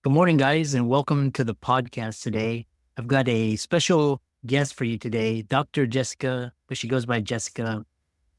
Good morning, guys, and welcome to the podcast today. I've got a special guest for you today, Dr. Jessica, but she goes by Jessica,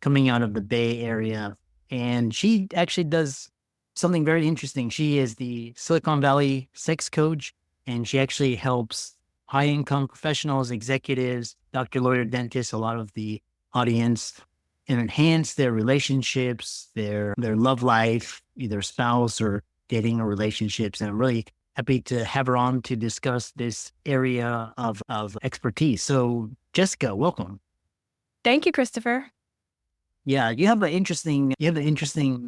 coming out of the Bay Area. And she actually does something very interesting. She is the Silicon Valley sex coach, and she actually helps high income professionals, executives, doctor, lawyer, dentists, a lot of the audience, and enhance their relationships, their love life, either spouse or dating or relationships. And I'm really happy to have her on to discuss this area of expertise. So, Jessica, welcome. Thank you, Christopher. Yeah, you have an interesting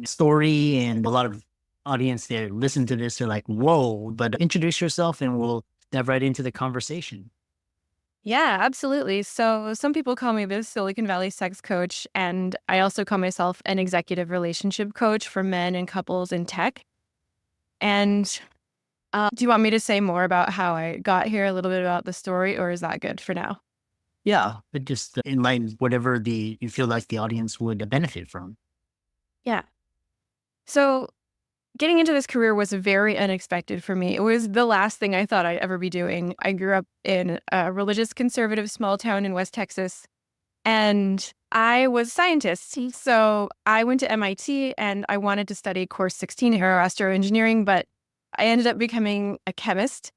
story, and a lot of audience there listen to this. They're like, "Whoa!" But introduce yourself, and we'll dive right into the conversation. Yeah, absolutely. So some people call me the Silicon Valley sex coach, and I also call myself an executive relationship coach for men and couples in tech. And do you want me to say more about how I got here, a little bit about the story, or is that good for now? Yeah, but just enlighten whatever the you feel like the audience would benefit from. Yeah. So getting into this career was very unexpected for me. It was the last thing I thought I'd ever be doing. I grew up in a religious conservative small town in West Texas. And I was a scientist. So I went to MIT and I wanted to study course 16 aeroastroengineering, but I ended up becoming a chemist.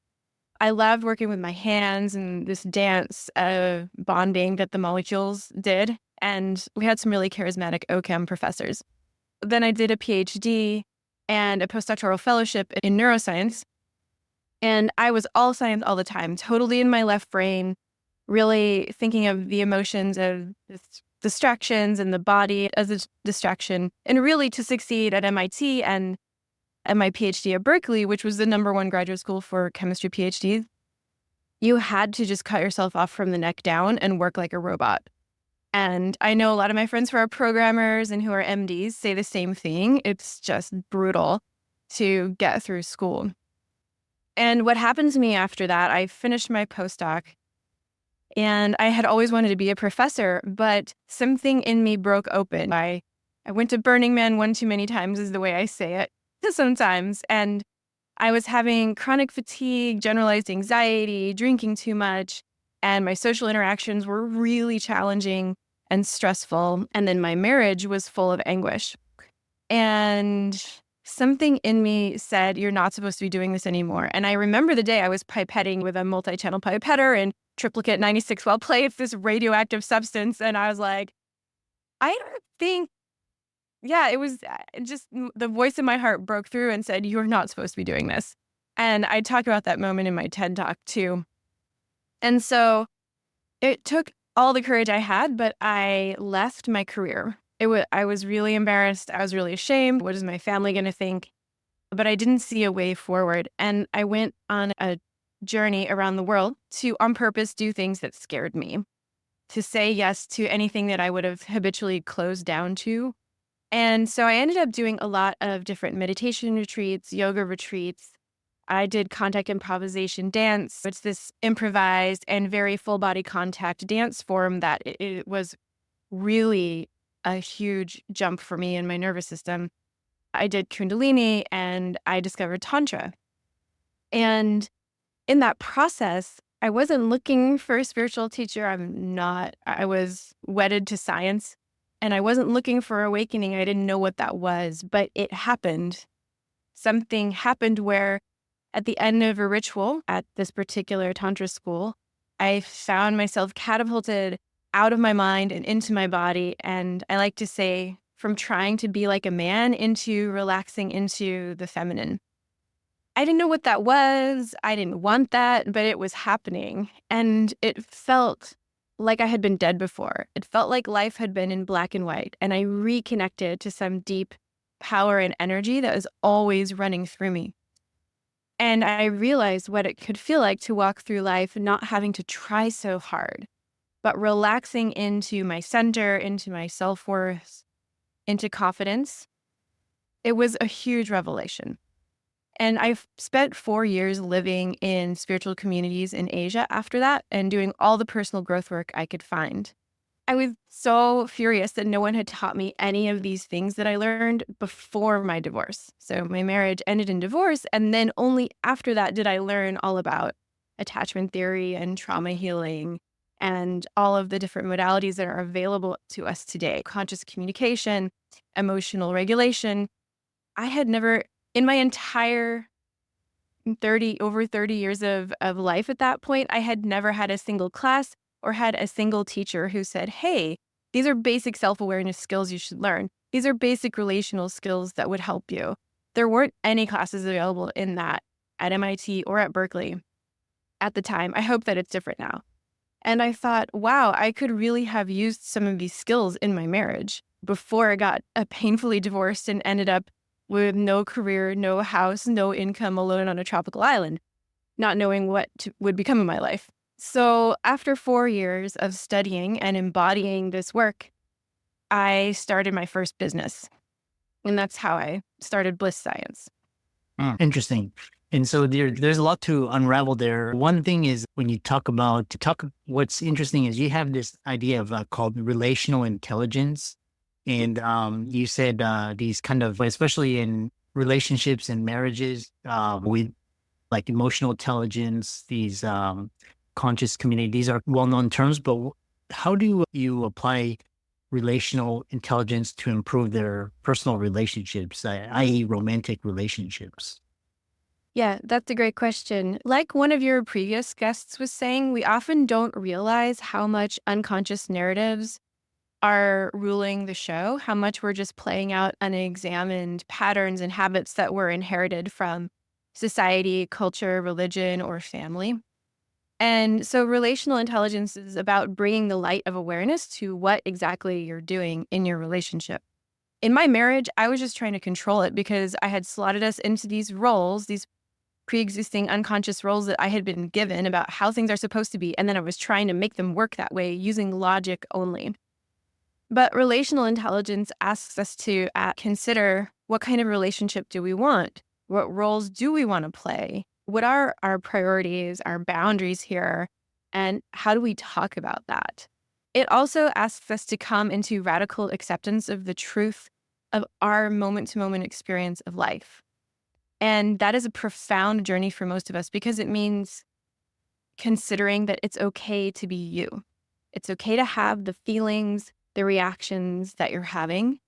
I loved working with my hands and this dance of bonding that the molecules did. And we had some really charismatic OChem professors. Then I did a PhD and a postdoctoral fellowship in neuroscience. And I was all science all the time, totally in my left brain, really thinking of the emotions of distractions and the body as a distraction. And really to succeed at MIT and at my PhD at Berkeley, which was the #1 graduate school for chemistry PhDs, you had to just cut yourself off from the neck down and work like a robot. And I know a lot of my friends who are programmers and who are MDs say the same thing. It's just brutal to get through school. And what happened to me after that, I finished my postdoc. And I had always wanted to be a professor, but something in me broke open. I went to Burning Man one too many times, is the way I say it sometimes. And I was having chronic fatigue, generalized anxiety, drinking too much, and my social interactions were really challenging and stressful. And then my marriage was full of anguish. And something in me said, you're not supposed to be doing this anymore. And I remember the day I was pipetting with a multi-channel pipetter and triplicate 96 well plates, this radioactive substance. And I was like, I don't think, yeah, it was just the voice in my heart broke through and said, you're not supposed to be doing this. And I talk about that moment in my TED Talk too. And so it took all the courage I had, but I left my career. I was really embarrassed. I was really ashamed. What is my family going to think? But I didn't see a way forward. And I went on a journey around the world to, on purpose, do things that scared me, to say yes to anything that I would have habitually closed down to. And so I ended up doing a lot of different meditation retreats, yoga retreats. I did contact improvisation dance. It's this improvised and very full body contact dance form that it was really a huge jump for me in my nervous system. I did Kundalini and I discovered Tantra. And in that process, I wasn't looking for a spiritual teacher. I was wedded to science and I wasn't looking for awakening. I didn't know what that was, but it happened. Something happened where at the end of a ritual at this particular Tantra school, I found myself catapulted out of my mind and into my body. And I like to say from trying to be like a man into relaxing into the feminine. I didn't know what that was. I didn't want that, but it was happening. And it felt like I had been dead before. It felt like life had been in black and white. And I reconnected to some deep power and energy that was always running through me. And I realized what it could feel like to walk through life not having to try so hard, but relaxing into my center, into my self-worth, into confidence. It was a huge revelation. And I've spent 4 years living in spiritual communities in Asia after that and doing all the personal growth work I could find. I was so furious that no one had taught me any of these things that I learned before my divorce. So my marriage ended in divorce. And then only after that did I learn all about attachment theory and trauma healing and all of the different modalities that are available to us today: conscious communication, emotional regulation. I had never, in my entire 30 years of life at that point, I had never had a single class or had a single teacher who said, "Hey, these are basic self-awareness skills you should learn. These are basic relational skills that would help you." There weren't any classes available in that at MIT or at Berkeley at the time. I hope that it's different now. And I thought, wow, I could really have used some of these skills in my marriage before I got painfully divorced and ended up with no career, no house, no income, alone on a tropical island, not knowing would become of my life. So after 4 years of studying and embodying this work, I started my first business. And that's how I started Bliss Science. Interesting. And so there's a lot to unravel there. One thing is when you what's interesting is you have this idea of called relational intelligence. And you said these kind of, especially in relationships and marriages, with like emotional intelligence, these conscious community, these are well-known terms, but how do you apply relational intelligence to improve their personal relationships, i.e. romantic relationships? Yeah, that's a great question. Like one of your previous guests was saying, we often don't realize how much unconscious narratives are ruling the show, how much we're just playing out unexamined patterns and habits that were inherited from society, culture, religion, or family. And so relational intelligence is about bringing the light of awareness to what exactly you're doing in your relationship. In my marriage, I was just trying to control it because I had slotted us into these roles, these pre-existing unconscious roles that I had been given about how things are supposed to be. And then I was trying to make them work that way using logic only. But relational intelligence asks us to consider, what kind of relationship do we want? What roles do we want to play? What are our priorities, our boundaries here? And how do we talk about that? It also asks us to come into radical acceptance of the truth of our moment to moment experience of life. And that is a profound journey for most of us because it means considering that it's okay to be you. It's okay to have the feelings, the reactions that you're having.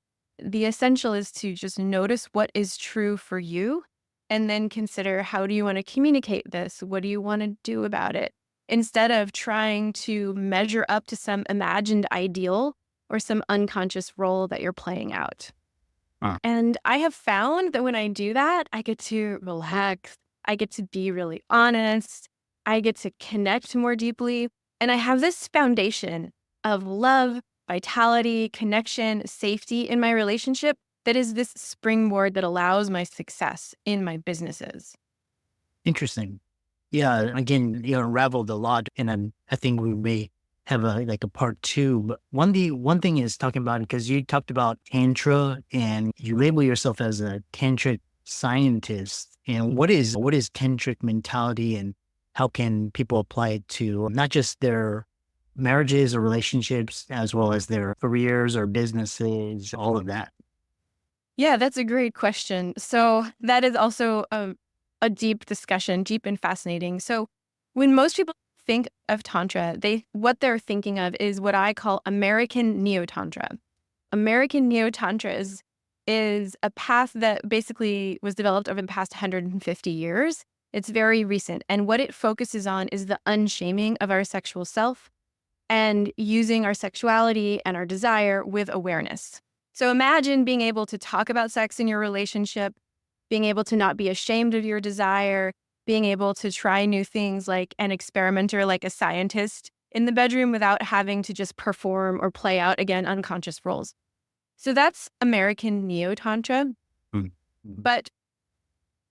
The essential is to just notice what is true for you and then consider, how do you want to communicate this? What do you want to do about it? Instead of trying to measure up to some imagined ideal or some unconscious role that you're playing out. And I have found that when I do that, I get to relax. I get to be really honest. I get to connect more deeply. And I have this foundation of love, vitality, connection, safety in my relationship that is this springboard that allows my success in my businesses. Interesting. Yeah. Again, you unraveled a lot, and I think we may have a part two. But one thing is talking about, because you talked about Tantra and you label yourself as a tantric scientist. And what is tantric mentality, and how can people apply it to not just their marriages or relationships, as well as their careers or businesses, all of that? Yeah, that's a great question. So that is also a deep discussion, deep and fascinating. So when most people think of Tantra, what they're thinking of is what I call American Neo-Tantra. American Neo-Tantra is a path that basically was developed over the past 150 years. It's very recent. And what it focuses on is the unshaming of our sexual self and using our sexuality and our desire with awareness. So imagine being able to talk about sex in your relationship, being able to not be ashamed of your desire, being able to try new things like an experimenter, like a scientist in the bedroom without having to just perform or play out, again, unconscious roles. So that's American Neo-Tantra. Mm. But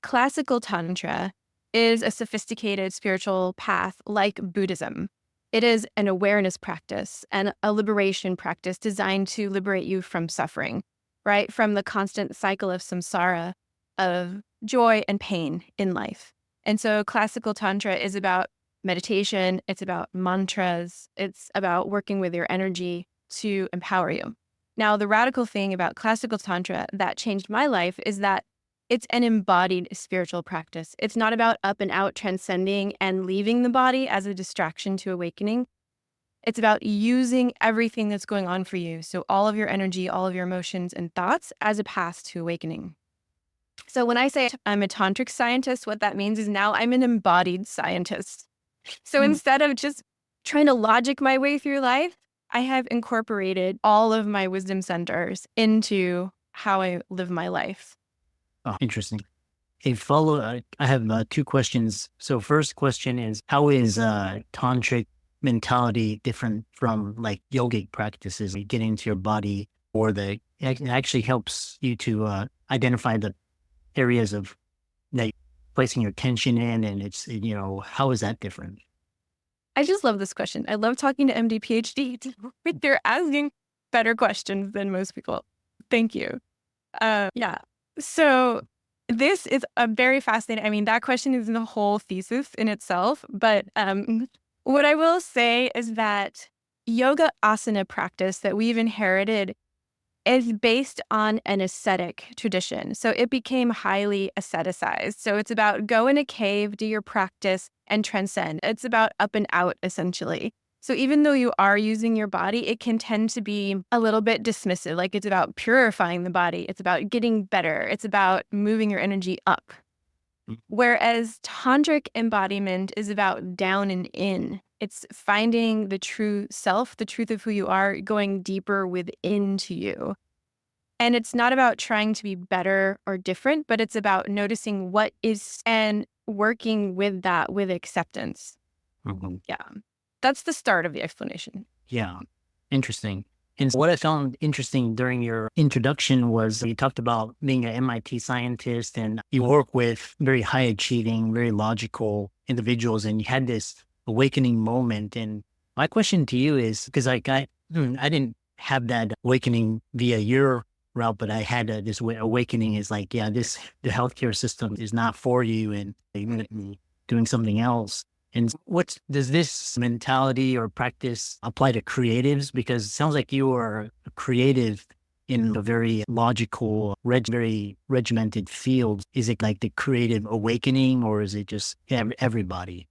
classical Tantra is a sophisticated spiritual path like Buddhism. It is an awareness practice and a liberation practice designed to liberate you from suffering, right? From the constant cycle of samsara, of joy and pain in life. And so classical Tantra is about meditation. It's about mantras. It's about working with your energy. to empower you. Now, the radical thing about classical Tantra that changed my life is that it's an embodied spiritual practice. It's not about up and out transcending and leaving the body as a distraction to awakening. It's about using everything that's going on for you. So all of your energy, all of your emotions and thoughts as a path to awakening. So when I say I'm a tantric scientist, what that means is now I'm an embodied scientist. So instead of just trying to logic my way through life, I have incorporated all of my wisdom centers into how I live my life. Oh, interesting. I have two questions. So first question is, how is tantric mentality different from like yogic practices? You get into your body, or it actually helps you to identify the areas of that you're placing your attention in, and it's, how is that different? I just love this question. I love talking to MD PhD. They're asking better questions than most people. Thank you. Yeah. So this is a very fascinating. I mean, that question is in the whole thesis in itself. But what I will say is that yoga asana practice that we've inherited is based on an ascetic tradition. So it became highly asceticized. So it's about go in a cave, do your practice, and transcend. It's about up and out, essentially. So even though you are using your body, it can tend to be a little bit dismissive. Like it's about purifying the body. It's about getting better. It's about moving your energy up. Whereas tantric embodiment is about down and in. It's finding the true self, the truth of who you are, going deeper within to you. And it's not about trying to be better or different, but it's about noticing what is and working with that with acceptance. Mhm. Yeah. That's the start of the explanation. Yeah, interesting. And what I found interesting during your introduction was you talked about being an MIT scientist and you work with very high achieving, very logical individuals, and you had this awakening moment. And my question to you is, because I didn't have that awakening via your route, but I had this awakening is like, yeah, the healthcare system is not for you, and you're gonna be doing something else. And what does this mentality or practice apply to creatives? Because it sounds like you are a creative in a very logical, very regimented field. Is it like the creative awakening, or is it just everybody?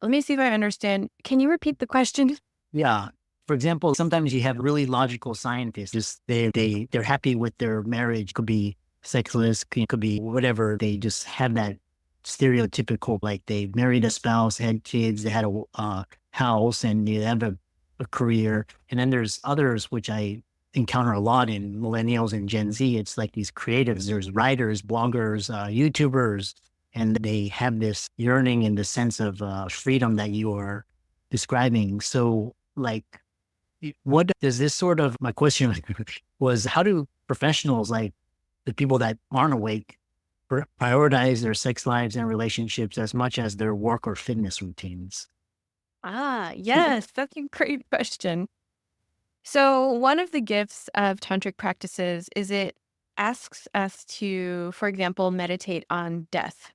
Let me see if I understand. Can you repeat the question? Yeah. For example, sometimes you have really logical scientists. Just they're happy with their marriage. Could be sexless, could be whatever. They just have that stereotypical, like they married a spouse, had kids, they had a house, and they have a career. And then there's others which I encounter a lot in millennials and Gen Z. It's like these creatives. There's writers, bloggers, YouTubers, and they have this yearning and the sense of freedom that you are describing. So, like, what does this sort of, my question was, how do professionals, like the people that aren't awake, prioritize their sex lives and relationships as much as their work or fitness routines? Yes, that's a great question. So one of the gifts of tantric practices is it asks us to, for example, meditate on death.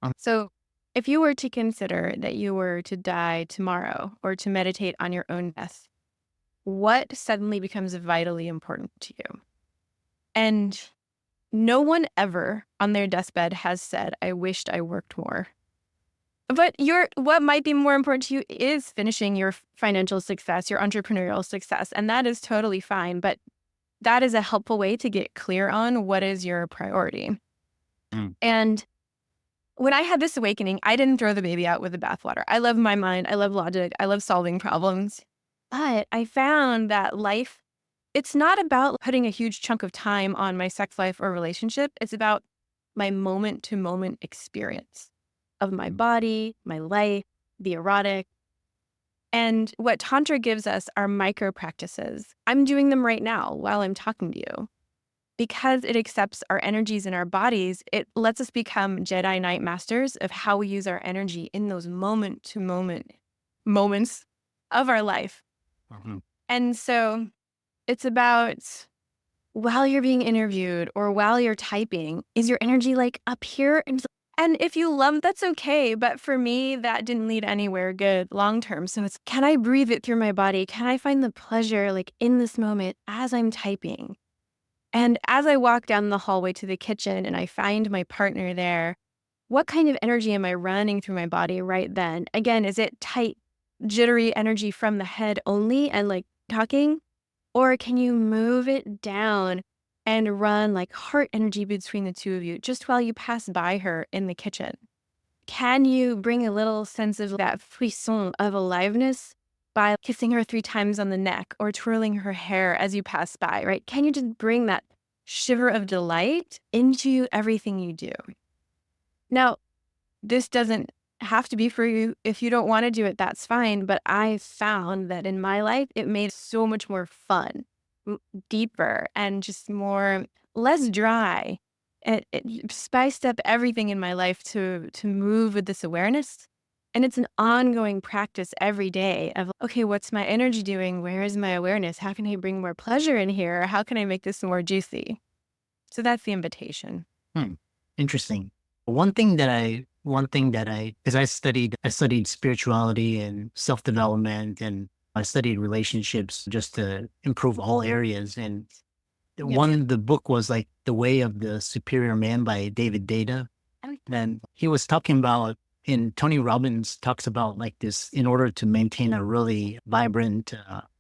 Um, So if you were to consider that you were to die tomorrow or to meditate on your own death, what suddenly becomes vitally important to you? And no one ever on their deathbed has said, I wished I worked more. But what might be more important to you is finishing your financial success, your entrepreneurial success, and that is totally fine. But that is a helpful way to get clear on what is your priority. Mm. And when I had this awakening, I didn't throw the baby out with the bathwater. I love my mind. I love logic. I love solving problems. But I found that life, it's not about putting a huge chunk of time on my sex life or relationship. It's about my moment to moment experience of my body, my life, the erotic. And what Tantra gives us are micro practices. I'm doing them right now while I'm talking to you. Because it accepts our energies in our bodies, it lets us become Jedi Knight masters of how we use our energy in those moment to moment moments of our life. Mhm. And so it's about while you're being interviewed or while you're typing, is your energy like up here? And And if you love, that's okay. But for me, that didn't lead anywhere good long term. So it's, can I breathe it through my body? Can I find the pleasure like in this moment as I'm typing? And as I walk down the hallway to the kitchen and I find my partner there, what kind of energy am I running through my body right then? Again, is it tight, jittery energy from the head only and like talking? Or can you move it down and run like heart energy between the two of you just while you pass by her in the kitchen? Can you bring a little sense of that frisson of aliveness by kissing her 3 times on the neck or twirling her hair as you pass by, right? Can you just bring that shiver of delight into everything you do? Now, this doesn't have to be for you. If you don't want to do it, that's fine. But I found that in my life, it made it so much more fun, deeper, and just more less dry. It spiced up everything in my life to move with this awareness. And it's an ongoing practice every day of, okay, what's my energy doing? Where is my awareness? How can I bring more pleasure in here? How can I make this more juicy? So that's the invitation. Hmm. Interesting. Because I studied spirituality and self-development, and I studied relationships just to improve all areas. And Yes. the book was like The Way of the Superior Man by David Data. And he was talking about, and Tony Robbins talks about like this, in order to maintain a really vibrant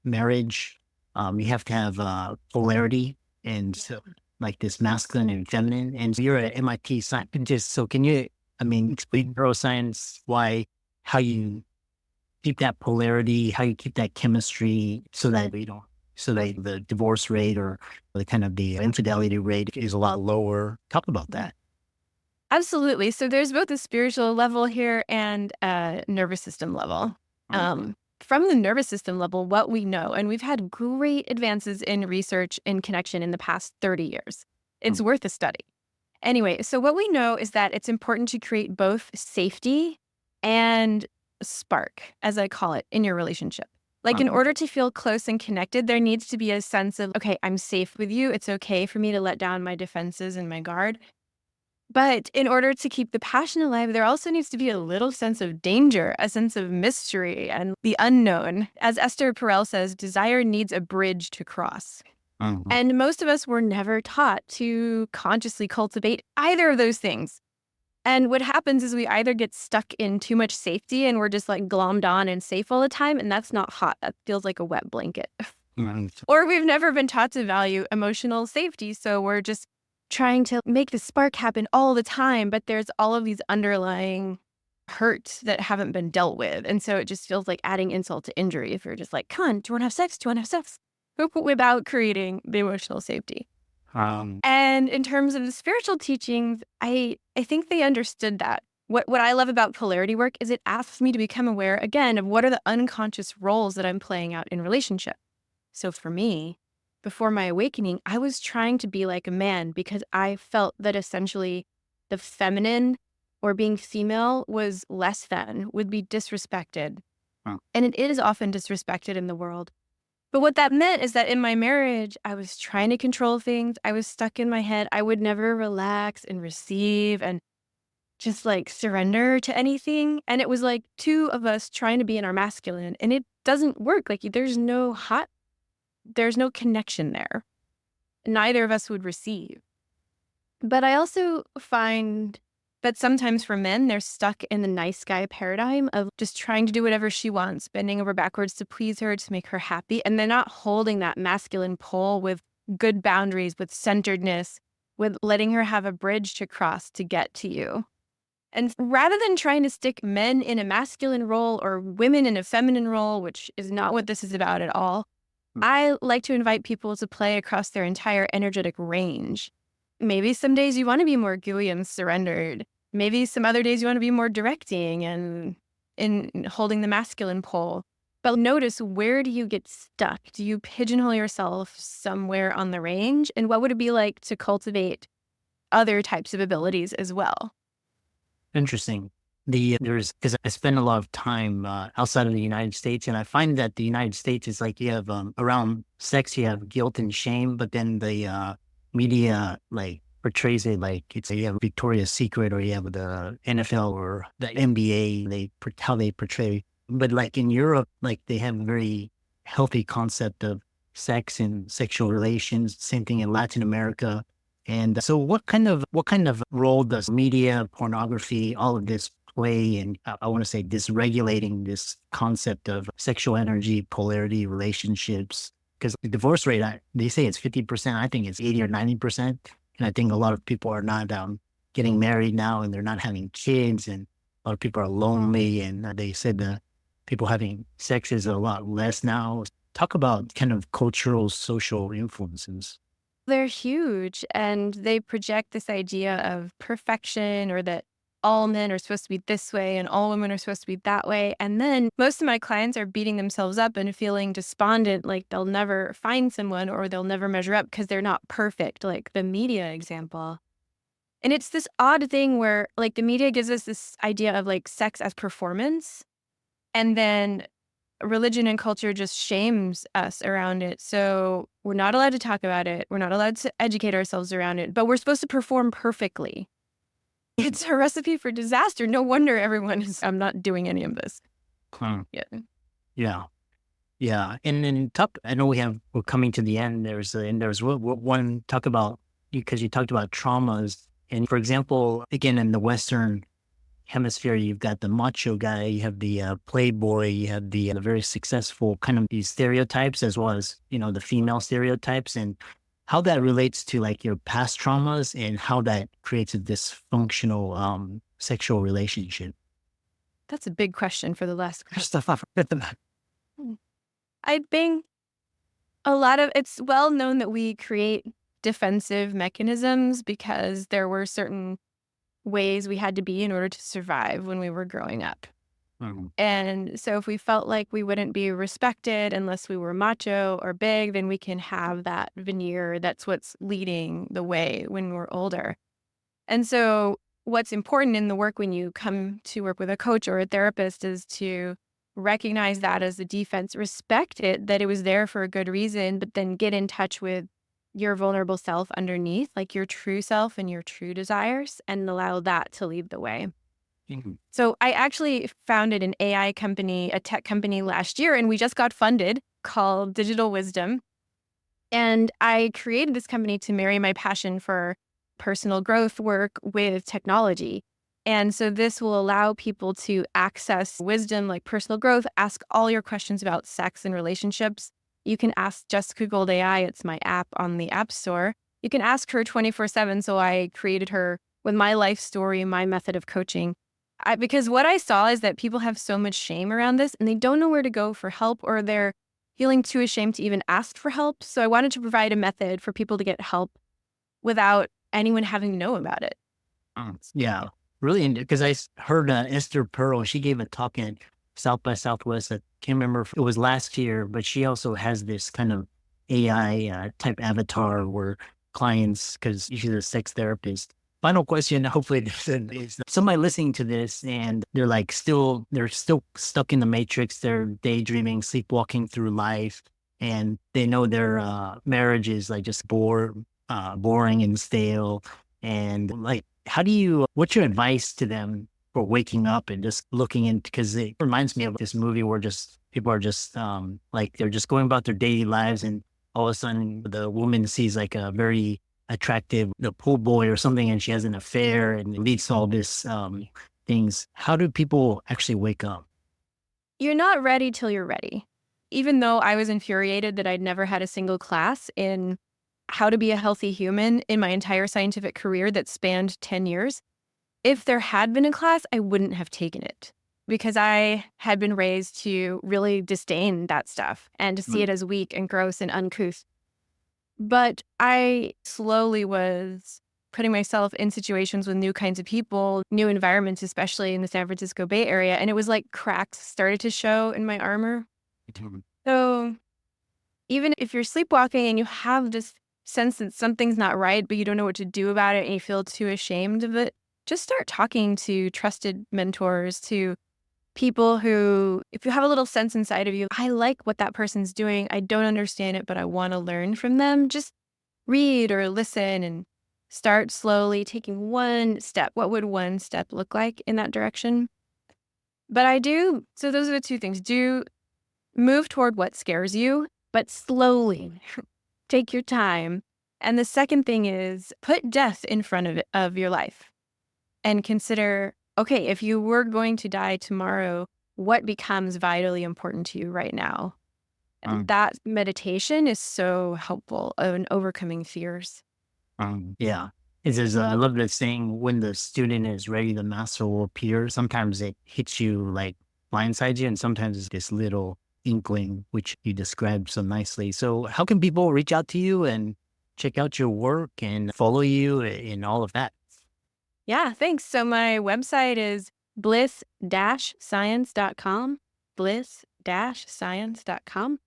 marriage, you have to have polarity. And so like this masculine and feminine. And you're an MIT scientist. So can you, explain neuroscience, how you keep that polarity, how you keep that chemistry so that the divorce rate or the infidelity rate is a lot lower. Talk about that. Absolutely. So there's both a spiritual level here and a nervous system level. From the nervous system level, what we know, and we've had great advances in research and connection in the past 30 years. It's worth a study. Anyway, so what we know is that it's important to create both safety and spark, as I call it, in your relationship. Like in order to feel close and connected, there needs to be a sense of, okay, I'm safe with you. It's okay for me to let down my defenses and my guard. But in order to keep the passion alive, there also needs to be a little sense of danger, a sense of mystery and the unknown. As Esther Perel says, desire needs a bridge to cross. And most of us were never taught to consciously cultivate either of those things. And what happens is we either get stuck in too much safety and we're just like glommed on and safe all the time. And that's not hot. That feels like a wet blanket. Or we've never been taught to value emotional safety. So we're just trying to make the spark happen all the time. But there's all of these underlying hurts that haven't been dealt with. And so it just feels like adding insult to injury if you're just like, come on, do you want to have sex? Do you want to have sex? Without creating the emotional safety. And in terms of the spiritual teachings, I think they understood that. What I love about polarity work is it asks me to become aware, again, of what are the unconscious roles that I'm playing out in relationship. So for me, before my awakening, I was trying to be like a man because I felt that essentially the feminine or being female was less than, would be disrespected. And it is often disrespected in the world. But what that meant is that in my marriage, I was trying to control things. I was stuck in my head. I would never relax and receive and just like surrender to anything. And it was like two of us trying to be in our masculine, and it doesn't work. Like there's no connection there. Neither of us would receive. But I also find that sometimes for men, they're stuck in the nice guy paradigm of just trying to do whatever she wants, bending over backwards to please her, to make her happy. And they're not holding that masculine pull with good boundaries, with centeredness, with letting her have a bridge to cross to get to you. And rather than trying to stick men in a masculine role or women in a feminine role, which is not what this is about at all, I like to invite people to play across their entire energetic range. Maybe some days you want to be more gooey and surrendered. Maybe some other days you want to be more directing and in holding the masculine pole. But notice, where do you get stuck? Do you pigeonhole yourself somewhere on the range? And what would it be like to cultivate other types of abilities as well? Interesting. Because I spend a lot of time outside of the United States, and I find that the United States is like, you have around sex, you have guilt and shame, but then the media like portrays it like it's you have Victoria's Secret or you have the NFL or the NBA. How they portray, but like in Europe, like they have a very healthy concept of sex and sexual relations. Same thing in Latin America. And so, what kind of role does media, pornography, all of this play in? I want to say dysregulating this concept of sexual energy, polarity, relationships. Because the divorce rate, they say it's 50%. I think it's 80 or 90%. And I think a lot of people are not getting married now, and they're not having kids, and a lot of people are lonely. And they said that people having sex is a lot less now. Talk about kind of cultural, social influences. They're huge, and they project this idea of perfection, or that all men are supposed to be this way and all women are supposed to be that way. And then most of my clients are beating themselves up and feeling despondent, like they'll never find someone or they'll never measure up because they're not perfect, like the media example. And it's this odd thing where like the media gives us this idea of like sex as performance, and then religion and culture just shames us around it. So we're not allowed to talk about it. We're not allowed to educate ourselves around it, but we're supposed to perform perfectly. It's a recipe for disaster. No wonder everyone is, I'm not doing any of this. Hmm. Yeah. Yeah. Yeah. And then I know we're coming to the end. There's one talk about, because you talked about traumas. And for example, again, in the Western hemisphere, you've got the macho guy, you have the playboy, you have the very successful kind of these stereotypes, as well as, the female stereotypes, and how that relates to like your past traumas and how that creates a dysfunctional sexual relationship. That's a big question for the last question. Stuff I forget about. I think a lot of it's well known that we create defensive mechanisms because there were certain ways we had to be in order to survive when we were growing up. Mhm. And so if we felt like we wouldn't be respected unless we were macho or big, then we can have that veneer. That's what's leading the way when we're older. And so what's important in the work when you come to work with a coach or a therapist is to recognize that as a defense, respect it, that it was there for a good reason, but then get in touch with your vulnerable self underneath, like your true self and your true desires, and allow that to lead the way. Mhm. So I actually founded an AI company, a tech company last year, and we just got funded called Digital Wisdom. And I created this company to marry my passion for personal growth work with technology. And so this will allow people to access wisdom like personal growth, ask all your questions about sex and relationships. You can ask Jessica Gold AI, it's my app on the App Store. You can ask her 24/7. So I created her with my life story, my method of coaching. Because what I saw is that people have so much shame around this and they don't know where to go for help, or they're feeling too ashamed to even ask for help. So I wanted to provide a method for people to get help without anyone having to know about it. Yeah, really, because heard Esther Pearl. She gave a talk at South by Southwest. I can't remember if it was last year, but she also has this kind of AI type avatar where clients, because she's a sex therapist. Final question. Hopefully, is somebody listening to this and they're still stuck in the matrix. They're daydreaming, sleepwalking through life, and they know their marriage is like just boring and stale, and like what's your advice to them for waking up and just looking in? Because it reminds me of this movie where just people are just like they're just going about their daily lives, and all of a sudden the woman sees like a very attractive the pool boy or something, and she has an affair, and it leads to all this things. How do people actually wake up? You're not ready till you're ready. Even though I was infuriated that I'd never had a single class in how to be a healthy human in my entire scientific career that spanned 10 years, if there had been a class, I wouldn't have taken it because I had been raised to really disdain that stuff and to see Mm. it as weak and gross and uncouth. But I slowly was putting myself in situations with new kinds of people, new environments, especially in the San Francisco Bay Area. And it was like cracks started to show in my armor. So even if you're sleepwalking and you have this sense that something's not right, but you don't know what to do about it and you feel too ashamed of it, just start talking to trusted mentors, to people who, if you have a little sense inside of you, I like what that person's doing. I don't understand it, but I want to learn from them. Just read or listen and Start slowly, taking one step. What would one step look like in that direction? But so those are the two things. Do move toward what scares you, but slowly. Take your time. And the second thing is put death in front of your life and consider, okay, if you were going to die tomorrow, what becomes vitally important to you right now? And Um, that meditation is so helpful in overcoming fears. yeah. It says, I love the saying, when the student is ready, the master will appear. Sometimes it hits you like blindsides you, and sometimes it's this little inkling, which you described so nicely. So, how can people reach out to you and check out your work and follow you in all of that? Yeah, thanks. So my website is bliss-science.com, bliss-science.com.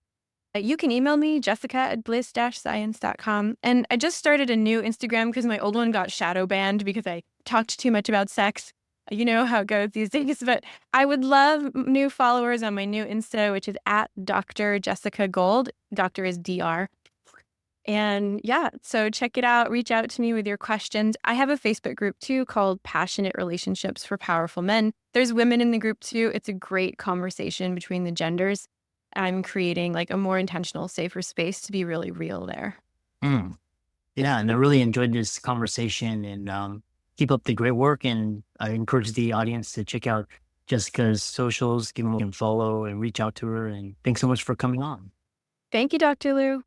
You can email me, jessica@bliss-science.com. And I just started a new Instagram because my old one got shadow banned because I talked too much about sex. You know how it goes these days. But I would love new followers on my new Insta, which is at Dr. Jessica Gold. Doctor is DR. And yeah, so check it out. Reach out to me with your questions. I have a Facebook group too called Passionate Relationships for Powerful Men. There's women in the group too. It's a great conversation between the genders. I'm creating like a more intentional, safer space to be really real there. Mm. Yeah, and I really enjoyed this conversation and keep up the great work. And I encourage the audience to check out Jessica's socials, give them a follow and reach out to her. And thanks so much for coming on. Thank you, Dr. Lou.